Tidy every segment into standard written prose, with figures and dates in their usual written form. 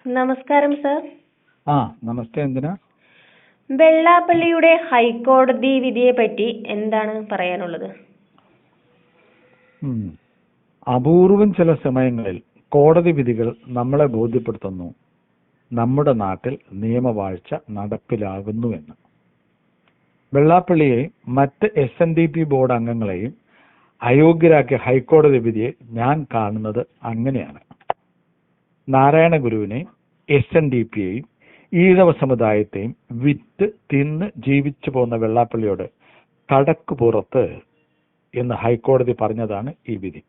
നമസ്കാരം സർ. നമസ്തേ. എന്തിനാ? വെള്ളാപ്പള്ളിയുടെ ഹൈക്കോടതി വിധിയെ പറ്റി എന്താണ് പറയാനുള്ളത്? അപൂർവം ചില സമയങ്ങളിൽ കോടതി വിധികൾ നമ്മളെ ബോധ്യപ്പെടുത്തുന്നു നമ്മുടെ നാട്ടിൽ നിയമവാഴ്ച നടപ്പിലാകുന്നുവെന്ന്. വെള്ളാപ്പള്ളിയെയും മറ്റ് SNDP ബോർഡ് അംഗങ്ങളെയും അയോഗ്യരാക്കിയ ഹൈക്കോടതി വിധിയെ ഞാൻ കാണുന്നത് അങ്ങനെയാണ്. നാരായണ ഗുരുവിനെയും SNDPയെയും ഈഴവ സമുദായത്തെയും വിറ്റ് തിന്ന് ജീവിച്ചു പോകുന്ന വെള്ളാപ്പള്ളിയോട് കടക്ക് പുറത്ത് എന്ന് ഹൈക്കോടതി പറഞ്ഞതാണ് ഈ വിധി.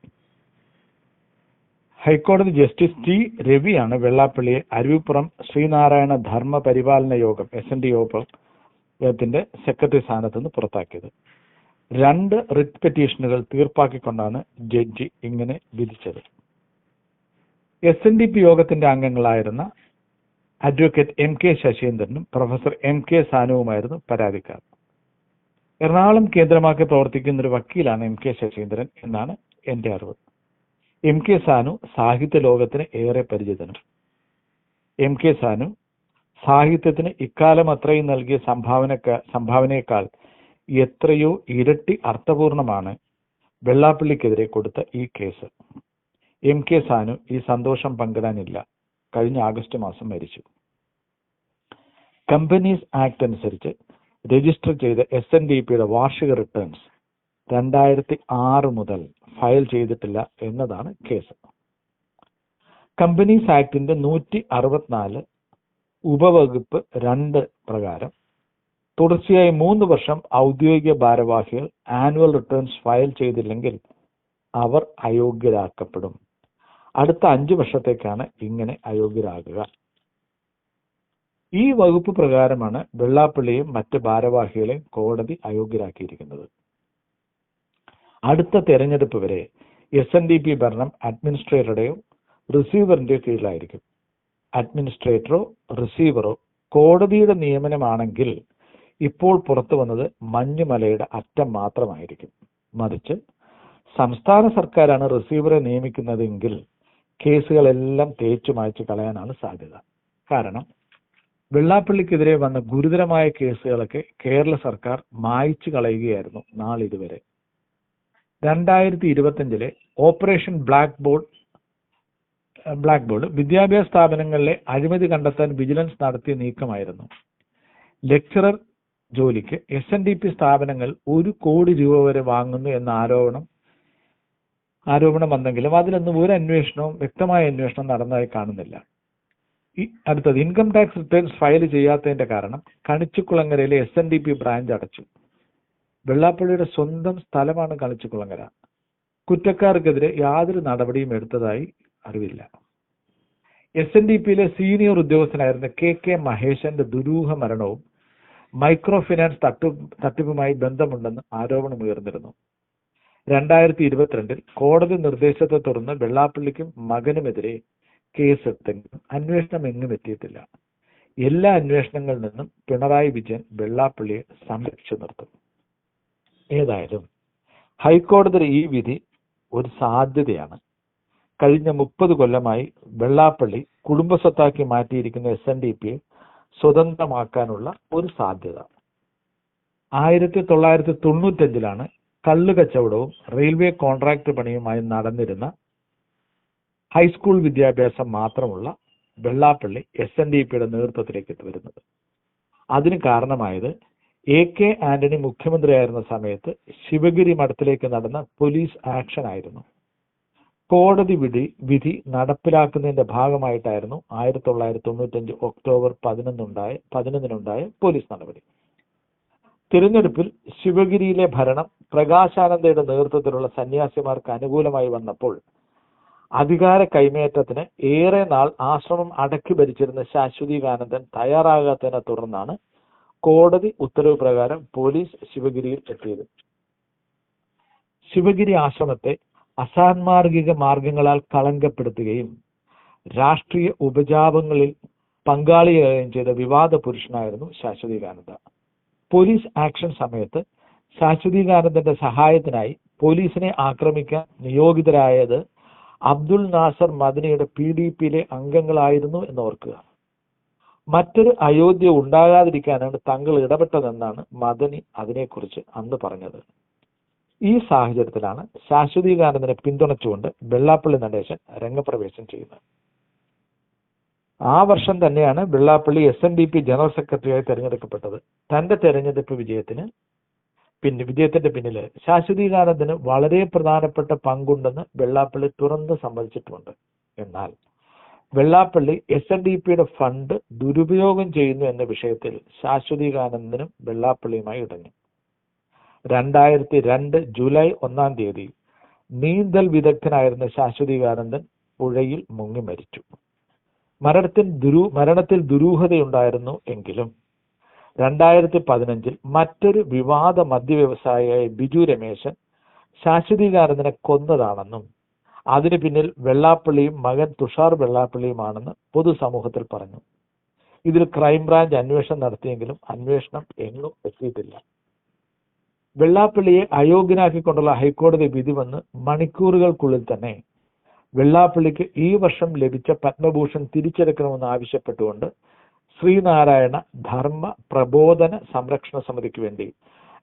ഹൈക്കോടതി ജസ്റ്റിസ് T. രവിയാണ് വെള്ളാപ്പള്ളിയെ അരുവിപ്പുറം ശ്രീനാരായണ ധർമ്മ പരിപാലന യോഗം SND യോഗത്തിന്റെ സെക്രട്ടറി സ്ഥാനത്ത് നിന്ന് പുറത്താക്കിയത്. 2 റിറ്റ് പെറ്റീഷനുകൾ തീർപ്പാക്കിക്കൊണ്ടാണ് ജഡ്ജി ഇങ്ങനെ വിധിച്ചത്. SNDP യോഗത്തിന്റെ അംഗങ്ങളായിരുന്ന അഡ്വക്കേറ്റ് M.K. ശശീന്ദ്രനും പ്രൊഫസർ M.K. സാനുവുമായിരുന്നു പരാതിക്കാർ. എറണാകുളം കേന്ദ്രമാക്കി പ്രവർത്തിക്കുന്ന ഒരു വക്കീലാണ് M.K. ശശീന്ദ്രൻ എന്നാണ് എന്റെ അറിവ്. M.K. സാനു സാഹിത്യ ലോകത്തിന് ഏറെ പരിചിതനും. M.K. സാനു സാഹിത്യത്തിന് ഇക്കാലം അത്രയും നൽകിയ സംഭാവനയേക്കാൾ എത്രയോ ഇരട്ടി അർത്ഥപൂർണമാണ് വെള്ളാപ്പള്ളിക്കെതിരെ കൊടുത്ത ഈ കേസ്. M.K. സാനു ഈ സന്തോഷം പങ്കിടാനില്ല. കഴിഞ്ഞ ആഗസ്റ്റ് മാസം മരിച്ചു. കമ്പനീസ് ആക്ട് അനുസരിച്ച് രജിസ്റ്റർ ചെയ്ത SNDPയുടെ വാർഷിക റിട്ടേൺസ് 2006 മുതൽ ഫയൽ ചെയ്തിട്ടില്ല എന്നതാണ് കേസ്. കമ്പനീസ് ആക്ടിന്റെ 164 ഉപവകുപ്പ് 2 പ്രകാരം തുടർച്ചയായി 3 വർഷം ഔദ്യോഗിക ഭാരവാഹികൾ ആനുവൽ റിട്ടേൺസ് ഫയൽ ചെയ്തില്ലെങ്കിൽ അവർ അയോഗ്യരാക്കപ്പെടും. അടുത്ത 5 വർഷത്തേക്കാണ് ഇങ്ങനെ അയോഗ്യരാകുക. ഈ വകുപ്പ് പ്രകാരമാണ് വെള്ളാപ്പള്ളിയും മറ്റ് ഭാരവാഹികളെയും കോടതി അയോഗ്യരാക്കിയിരിക്കുന്നത്. അടുത്ത തെരഞ്ഞെടുപ്പ് വരെ SNDP ഭരണം അഡ്മിനിസ്ട്രേറ്ററുടെയോ റിസീവറിന്റെയോ കീഴിലായിരിക്കും. അഡ്മിനിസ്ട്രേറ്ററോ റിസീവറോ കോടതിയുടെ നിയമനമാണെങ്കിൽ ഇപ്പോൾ പുറത്തു വന്നത് മഞ്ഞുമലയുടെ അറ്റം മാത്രമായിരിക്കും. മറിച്ച് സംസ്ഥാന സർക്കാരാണ് റിസീവറെ നിയമിക്കുന്നതെങ്കിൽ കേസുകളെല്ലാം തേച്ചു മായ്ച്ചു കളയാനാണ് സാധ്യത. കാരണം വെള്ളാപ്പള്ളിക്കെതിരെ വന്ന ഗുരുതരമായ കേസുകളൊക്കെ കേരള സർക്കാർ മായ്ച്ചു കളയുകയായിരുന്നു നാളിതുവരെ. 2025 ഓപ്പറേഷൻ ബ്ലാക്ക് ബോർഡ് വിദ്യാഭ്യാസ സ്ഥാപനങ്ങളിലെ അഴിമതി കണ്ടെത്താൻ വിജിലൻസ് നടത്തിയ നീക്കമായിരുന്നു. ലെക്ചറർ ജോലിക്ക് SNDP സ്ഥാപനങ്ങൾ 1 കോടി രൂപ വരെ വാങ്ങുന്നു എന്ന ആരോപണം വന്നെങ്കിലും അതിലൊന്നും ഒരു അന്വേഷണവും വ്യക്തമായ അന്വേഷണം നടന്നതായി കാണുന്നില്ല. അടുത്തത് ഇൻകം ടാക്സ് റിട്ടേൺസ് ഫയൽ ചെയ്യാത്തതിന്റെ കാരണം കണിച്ചുകുളങ്ങരയിലെ SNDP ബ്രാഞ്ച് അടച്ചു. വെള്ളാപ്പള്ളിയുടെ സ്വന്തം സ്ഥലമാണ് കണിച്ചുകുളങ്ങര. കുറ്റക്കാർക്കെതിരെ യാതൊരു നടപടിയും എടുത്തതായി അറിവില്ല. SNDPയിലെ സീനിയർ ഉദ്യോഗസ്ഥനായിരുന്ന KK മഹേശന്റെ ദുരൂഹ മരണവും മൈക്രോ ഫിനാൻസ് തട്ടിപ്പുമായി ബന്ധമുണ്ടെന്ന് ആരോപണമുയർന്നിരുന്നു. 2022 കോടതി നിർദ്ദേശത്തെ തുടർന്ന് വെള്ളാപ്പള്ളിക്കും മകനുമെതിരെ കേസെടുത്തെങ്കിലും അന്വേഷണം എങ്ങും എത്തിയിട്ടില്ല. എല്ലാ അന്വേഷണങ്ങളിൽ നിന്നും പിണറായി വിജയൻ വെള്ളാപ്പള്ളിയെ സംരക്ഷിച്ചു നിർത്തും. ഏതായാലും ഹൈക്കോടതിയുടെ ഈ വിധി ഒരു സാധ്യതയാണ്. കഴിഞ്ഞ 30 കൊല്ലമായി വെള്ളാപ്പള്ളി കുടുംബസ്വത്താക്കി മാറ്റിയിരിക്കുന്ന SNDPയെ സ്വതന്ത്രമാക്കാനുള്ള ഒരു സാധ്യത. 1995 കള്ളു കച്ചവടവും റെയിൽവേ കോൺട്രാക്ട് പണിയുമായി നടന്നിരുന്ന ഹൈസ്കൂൾ വിദ്യാഭ്യാസം മാത്രമുള്ള വെള്ളാപ്പള്ളി SNDPയുടെ നേതൃത്വത്തിലേക്ക് വരുന്നത്. അതിന് കാരണമായത് AK ആന്റണി മുഖ്യമന്ത്രിയായിരുന്ന സമയത്ത് ശിവഗിരി മഠത്തിലേക്ക് നടന്ന പോലീസ് ആക്ഷൻ ആയിരുന്നു. കോടതി വിധി നടപ്പിലാക്കുന്നതിന്റെ ഭാഗമായിട്ടായിരുന്നു 1995 ഒക്ടോബർ 11 പോലീസ് നടപടി. തിരഞ്ഞെടുപ്പിൽ ശിവഗിരിയിലെ ഭരണം പ്രകാശാനന്ദയുടെ നേതൃത്വത്തിലുള്ള സന്യാസിമാർക്ക് അനുകൂലമായി വന്നപ്പോൾ അധികാര കൈമാറ്റത്തിന് ഏറെ നാൾ ആശ്രമം അടക്കി ഭരിച്ചിരുന്ന ശാശ്വതീകാനന്ദൻ തയ്യാറാകാത്തതിനെ തുടർന്നാണ് കോടതി ഉത്തരവ് പ്രകാരം പോലീസ് ശിവഗിരിയിൽ എത്തിയത്. ശിവഗിരി ആശ്രമത്തെ അസാൻമാർഗിക മാർഗങ്ങളാൽ കളങ്കപ്പെടുത്തുകയും രാഷ്ട്രീയ ഉപജാപങ്ങളിൽ പങ്കാളിയാകുകയും ചെയ്ത വിവാദ പുരുഷനായിരുന്നു ശാശ്വതീകാനന്ദ. പോലീസ് ആക്ഷൻ സമയത്ത് ശാശ്വതീകാനന്ദന്റെ സഹായത്തിനായി പോലീസിനെ ആക്രമിക്കാൻ നിയോഗിതരായത് അബ്ദുൽ നാസർ മദനിയുടെ PDPയിലെ അംഗങ്ങളായിരുന്നു എന്ന് ഓർക്കുക. മറ്റൊരു അയോധ്യ ഉണ്ടാകാതിരിക്കാനാണ് തങ്ങൾ ഇടപെട്ടതെന്നാണ് മദനി അതിനെക്കുറിച്ച് അന്ന് പറഞ്ഞത്. ഈ സാഹചര്യത്തിലാണ് ശാശ്വതീകാനന്ദനെ പിന്തുണച്ചുകൊണ്ട് വെള്ളാപ്പള്ളി നടേശൻ രംഗപ്രവേശം ചെയ്യുന്നത്. ആ വർഷം തന്നെയാണ് വെള്ളാപ്പള്ളി SNDP ജനറൽ സെക്രട്ടറിയായി തെരഞ്ഞെടുക്കപ്പെട്ടത്. തന്റെ തെരഞ്ഞെടുപ്പ് വിജയത്തിന്റെ പിന്നില് ശാശ്വതീകാനന്ദന് വളരെ പ്രധാനപ്പെട്ട പങ്കുണ്ടെന്ന് വെള്ളാപ്പള്ളി തുറന്ന് സമ്മതിച്ചിട്ടുമുണ്ട്. എന്നാൽ വെള്ളാപ്പള്ളി SNDPയുടെ ഫണ്ട് ദുരുപയോഗം ചെയ്യുന്നു എന്ന വിഷയത്തിൽ ശാശ്വതീകാനന്ദനും വെള്ളാപ്പള്ളിയുമായി ഇടഞ്ഞു. 2002 ജൂലൈ 1-ാം തീയതി നീന്തൽ വിദഗ്ധനായിരുന്ന ശാശ്വതീകാനന്ദൻ പുഴയിൽ മുങ്ങി മരിച്ചു. മരണത്തിൽ ദുരൂഹതയുണ്ടായിരുന്നു എങ്കിലും 2015 മറ്റൊരു വിവാദ മദ്യവ്യവസായിയായ ബിജു രമേശൻ ശാശ്വതീകാനന്ദനെ കൊന്നതാണെന്നും അതിന് പിന്നിൽ വെള്ളാപ്പള്ളിയും മകൻ തുഷാർ വെള്ളാപ്പള്ളിയുമാണെന്ന് പൊതുസമൂഹത്തിൽ പറഞ്ഞു. ഇതിൽ ക്രൈംബ്രാഞ്ച് അന്വേഷണം നടത്തിയെങ്കിലും അന്വേഷണം എങ്ങും എത്തിയിട്ടില്ല. വെള്ളാപ്പള്ളിയെ അയോഗ്യനാക്കിക്കൊണ്ടുള്ള ഹൈക്കോടതി വിധി വന്ന് മണിക്കൂറുകൾക്കുള്ളിൽ തന്നെ വെള്ളാപ്പള്ളിക്ക് ഈ വർഷം ലഭിച്ച പത്മഭൂഷൺ തിരിച്ചെടുക്കണമെന്ന് ആവശ്യപ്പെട്ടുകൊണ്ട് ശ്രീനാരായണ ധർമ്മ പ്രബോധന സംരക്ഷണ സമിതിക്ക് വേണ്ടി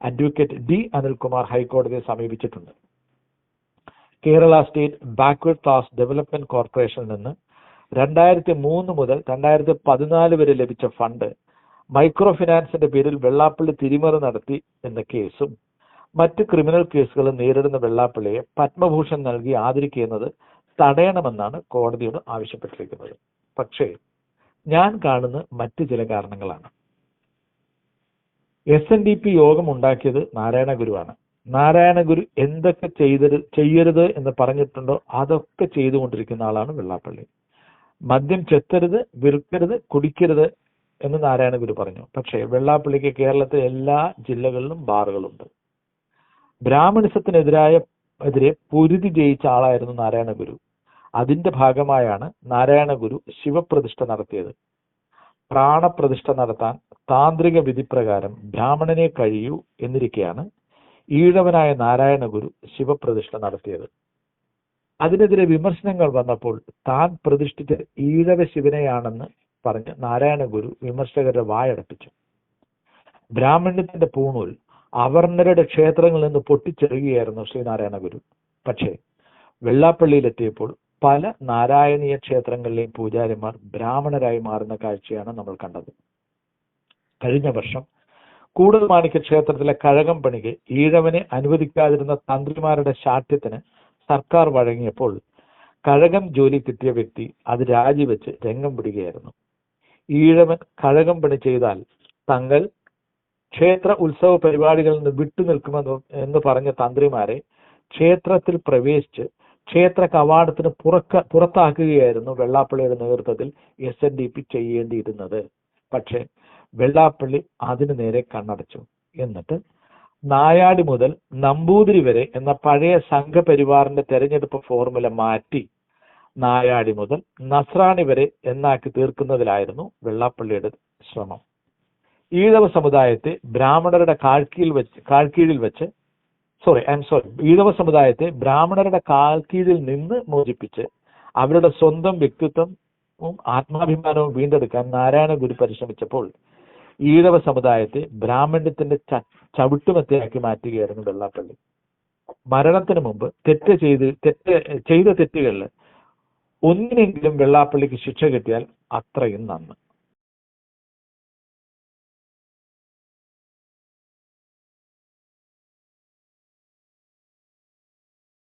അഡ്വക്കേറ്റ് D. അനിൽകുമാർ ഹൈക്കോടതിയെ സമീപിച്ചിട്ടുണ്ട്. Kerala state backward class development കോർപ്പറേഷനിൽ നിന്ന് 2003 മുതൽ 2014 വരെ ലഭിച്ച ഫണ്ട് മൈക്രോ ഫിനാൻസിന്റെ പേരിൽ വെള്ളാപ്പള്ളി തിരിമറി നടത്തി എന്ന കേസും മറ്റ് ക്രിമിനൽ കേസുകളും നേരിടുന്ന വെള്ളാപ്പള്ളിയെ പത്മഭൂഷൺ നൽകി ആദരിക്കുന്നത് തടയണമെന്നാണ് കോടതിയോട് ആവശ്യപ്പെട്ടിരിക്കുന്നത്. പക്ഷേ ഞാൻ കാണുന്ന മറ്റ് ചില കാരണങ്ങളാണ്. SNDP യോഗം ഉണ്ടാക്കിയത് നാരായണ ഗുരുവാണ്. നാരായണ ഗുരു എന്തൊക്കെ ചെയ്യരുത് എന്ന് പറഞ്ഞിട്ടുണ്ടോ അതൊക്കെ ചെയ്തുകൊണ്ടിരിക്കുന്ന ആളാണ് വെള്ളാപ്പള്ളി. മദ്യം ചെത്തരുത്, വിൽക്കരുത്, കുടിക്കരുത് എന്ന് നാരായണ ഗുരു പറഞ്ഞു. പക്ഷേ വെള്ളാപ്പള്ളിക്ക് കേരളത്തിലെ എല്ലാ ജില്ലകളിലും ബാറുകളുണ്ട്. ബ്രാഹ്മണിസത്തിനെതിരെ പൊരുതി ജയിച്ച ആളായിരുന്നു നാരായണ ഗുരു. അതിന്റെ ഭാഗമായാണ് നാരായണ ഗുരു ശിവപ്രതിഷ്ഠ നടത്തിയത്. പ്രാണപ്രതിഷ്ഠ നടത്താൻ താന്ത്രിക വിധിപ്രകാരം ബ്രാഹ്മണനെ കഴിയൂ എന്നിരിക്കെയാണ് ഈഴവനായ നാരായണ ഗുരു ശിവപ്രതിഷ്ഠ നടത്തിയത്. അതിനെതിരെ വിമർശനങ്ങൾ വന്നപ്പോൾ താൻ പ്രതിഷ്ഠിച്ച ഈഴവ ശിവനെയാണെന്ന് പറഞ്ഞ് നാരായണ ഗുരു വിമർശകരുടെ വായടപ്പിച്ചു. ബ്രാഹ്മണ്യത്തിന്റെ പൂണൂൽ അവർണരുടെ ക്ഷേത്രങ്ങളിൽ നിന്ന് പൊട്ടിച്ചെറിയുകയായിരുന്നു ശ്രീനാരായണ ഗുരു. പക്ഷേ വെള്ളാപ്പള്ളിയിലെത്തിയപ്പോൾ പല നാരായണീയ ക്ഷേത്രങ്ങളിലെയും പൂജാരിമാർ ബ്രാഹ്മണരായി മാറുന്ന കാഴ്ചയാണ് നമ്മൾ കണ്ടത്. കഴിഞ്ഞ വർഷം കൂടൽമാണിക്യ ക്ഷേത്രത്തിലെ കഴകം പണിക്ക് ഈഴവനെ അനുവദിക്കാതിരുന്ന തന്ത്രിമാരുടെ ശാഠ്യത്തിന് സർക്കാർ വഴങ്ങിയപ്പോൾ കഴകം ജോലി കിട്ടിയ വ്യക്തി അത് രാജിവെച്ച് രംഗം വിടുകയായിരുന്നു. ഈഴവൻ കഴകം പണി ചെയ്താൽ തങ്ങൾ ക്ഷേത്ര ഉത്സവ പരിപാടികളിൽ നിന്ന് വിട്ടുനിൽക്കുമെന്ന് പറഞ്ഞ തന്ത്രിമാരെ ക്ഷേത്രത്തിൽ പ്രവേശിച്ച് ക്ഷേത്ര കവാടത്തിന് പുറത്താക്കുകയായിരുന്നു വെള്ളാപ്പള്ളിയുടെ നേതൃത്വത്തിൽ SNDP ചെയ്യേണ്ടിയിരുന്നത്. പക്ഷെ വെള്ളാപ്പള്ളി അതിനു നേരെ കണ്ണടച്ചു. എന്നിട്ട് നായാടി മുതൽ നമ്പൂതിരി വരെ എന്ന പഴയ സംഘപരിവാറിന്റെ തെരഞ്ഞെടുപ്പ് ഫോർമുല മാറ്റി നായാടി മുതൽ നസ്രാണി വരെ എന്നാക്കി തീർക്കുന്നതിലായിരുന്നു വെള്ളാപ്പള്ളിയുടെ ശ്രമം. ഈഴവ സമുദായത്തെ ബ്രാഹ്മണരുടെ ഈഴവ സമുദായത്തെ ബ്രാഹ്മണരുടെ കാൽക്കീഴിൽ നിന്ന് മോചിപ്പിച്ച് അവരുടെ സ്വന്തം വ്യക്തിത്വവും ആത്മാഭിമാനവും വീണ്ടെടുക്കാൻ നാരായണ ഗുരു പരിശ്രമിച്ചപ്പോൾ ഈഴവ സമുദായത്തെ ബ്രാഹ്മണ്യത്തിന്റെ ചവിട്ടുമെത്തയാക്കി മാറ്റുകയായിരുന്നു വെള്ളാപ്പള്ളി. മരണത്തിന് മുമ്പ് ചെയ്ത തെറ്റുകളിൽ ഒന്നിനെങ്കിലും വെള്ളാപ്പള്ളിക്ക് ശിക്ഷ കിട്ടിയാൽ അത്രയും നന്ന്.